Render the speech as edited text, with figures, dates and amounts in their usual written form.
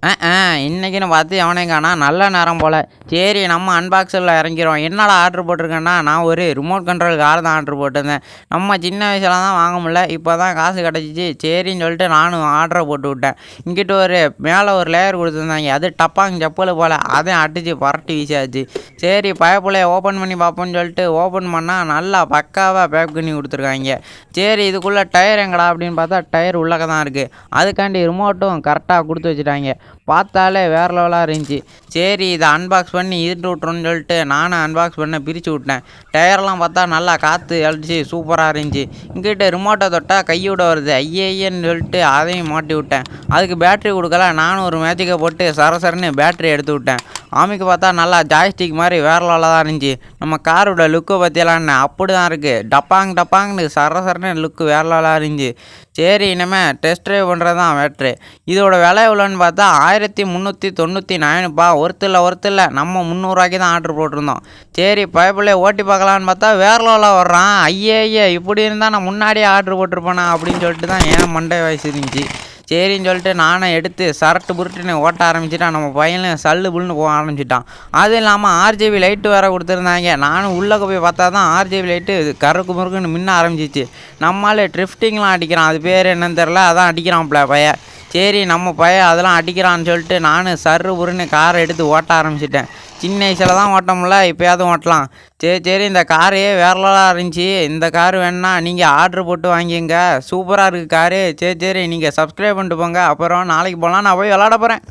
ஆ ஆ இன்னைக்குன்னு பார்த்து எவனையும் காணோம். நல்ல நேரம் போல. சரி நம்ம அன்பாக்ஸில் இறங்கிறோம். என்னடா ஆர்டர் போட்டிருக்கேன்னா, நான் ஒரு ரிமோட் கண்ட்ரோல் கார் தான் ஆர்டர் போட்டிருந்தேன். நம்ம சின்ன வயசுல தான் வாங்க முடியல. இப்போ தான் காசு கிடச்சிச்சு. சரின்னு சொல்லிட்டு நானும் ஆர்டரை போட்டு விட்டேன். இங்கிட்டு ஒரு மேலே ஒரு லேயர் கொடுத்துருந்தாங்க. அது டப்பாங்க செப்பல் போல். அதையும் அடித்து பரட்டி வீசாச்சு. சரி பயப்புள்ளைய ஓப்பன் பண்ணி பார்ப்போம்னு சொல்லிட்டு ஓப்பன் பண்ணால் நல்லா பக்காவாக பேக் பண்ணி கொடுத்துருக்காங்க. சரி இதுக்குள்ளே டயர் எங்கடா அப்படின்னு பார்த்தா டயர் உள்ளக்க தான் இருக்குது. அதுக்காண்டி ரிமோட்டும் கரெக்டாக கொடுத்து வச்சுட்டாங்க. பார்த்தாலே வேறு லெவலாக இருந்துச்சு. சரி இதை அன்பாக்ஸ் பண்ணி இருட்டு விட்றோன்னு சொல்லிட்டு நானும் அன்பாக்ஸ் பண்ண பிரித்து விட்டேன். டயர்லாம் பார்த்தா நல்லா காற்று அழிச்சு சூப்பராக இருந்துச்சு. இங்கிட்ட ரிமோட்டை தொட்டால் கையோட வருது. ஐயன்னு சொல்லிட்டு அதையும் மாட்டி விட்டேன். அதுக்கு பேட்ரி கொடுக்கல. நானும் ஒரு மேஜிக்கை போட்டு சரசரன்னு பேட்ரி எடுத்து விட்டேன். ஆமிக்கு பார்த்தா நல்லா ஜாய்ஸ்டிக் மாதிரி வேறு லெவலாக தான் இருந்துச்சு. நம்ம காரோட லுக்கை பற்றியலான்னு அப்படி தான் இருக்குது. டப்பாங்னு சரசரன்னு லுக்கு வேறு லெவலாக இருந்துச்சு. சரி இனிமேல் டெஸ்ட் ட்ரைவ் பண்ணுறது தான் மேட்ரு. இதோட விலை எவ்வளோன்னு பார்த்தா 1399பா. ஒருத்தர் நம்ம 300 தான் ஆர்டர் போட்டிருந்தோம். சரி பயப்புள்ளைய ஓட்டி பார்க்கலான்னு பார்த்தா வேறு லெவலாக வர்றான். ஐயே இப்படி இருந்தால் நான் முன்னாடியே ஆர்டர் போட்டிருப்பேனா அப்படின்னு சொல்லிட்டு தான் ஏன் மண்டை வயசு இருந்துச்சு. சரின்னு சொல்லிட்டு நானும் எடுத்து சரட்டு புருட்டுன்னு ஓட்ட ஆரம்பிச்சிட்டான். நம்ம பையனும் சல்லு புல்லுன்னு போக ஆரம்பிச்சிட்டான். அதுவும் இல்லாமல் ஆர்ஜிபி லைட்டு வேறு கொடுத்துருந்தாங்க. நானும் உள்ளே போய் பார்த்தா தான் ஆர்ஜிபி லைட்டு கருக்கு முறுக்குன்னு மின்ன ஆரம்பிச்சிச்சு. நம்மளால் ட்ரிஃப்டிங்லாம் அடிக்கிறான். அது பேர் என்னன்னு தெரில. அதான் அடிக்கிறான்ப்ல பையன். சரி நம்ம பையன் அதெல்லாம் அடிக்கிறான்னு சொல்லிட்டு நானும் சர்ரு புருன்னு காரை எடுத்து ஓட்ட ஆரம்பிச்சிட்டேன். சின்ன வயசில் தான் ஓட்ட முடியல, இப்போயாவது ஓட்டலாம். சரி இந்த காரே வேறு லெவலாக இருந்துச்சு. இந்த கார் வேணுன்னா நீங்கள் ஆர்டர் போட்டு வாங்கிங்க. சூப்பராக இருக்குது காரு. சரி நீங்கள் சப்ஸ்கிரைப் பண்ணிட்டு போங்க. அப்புறம் நாளைக்கு போகலாம். நான் போய் விளாட போகிறேன்.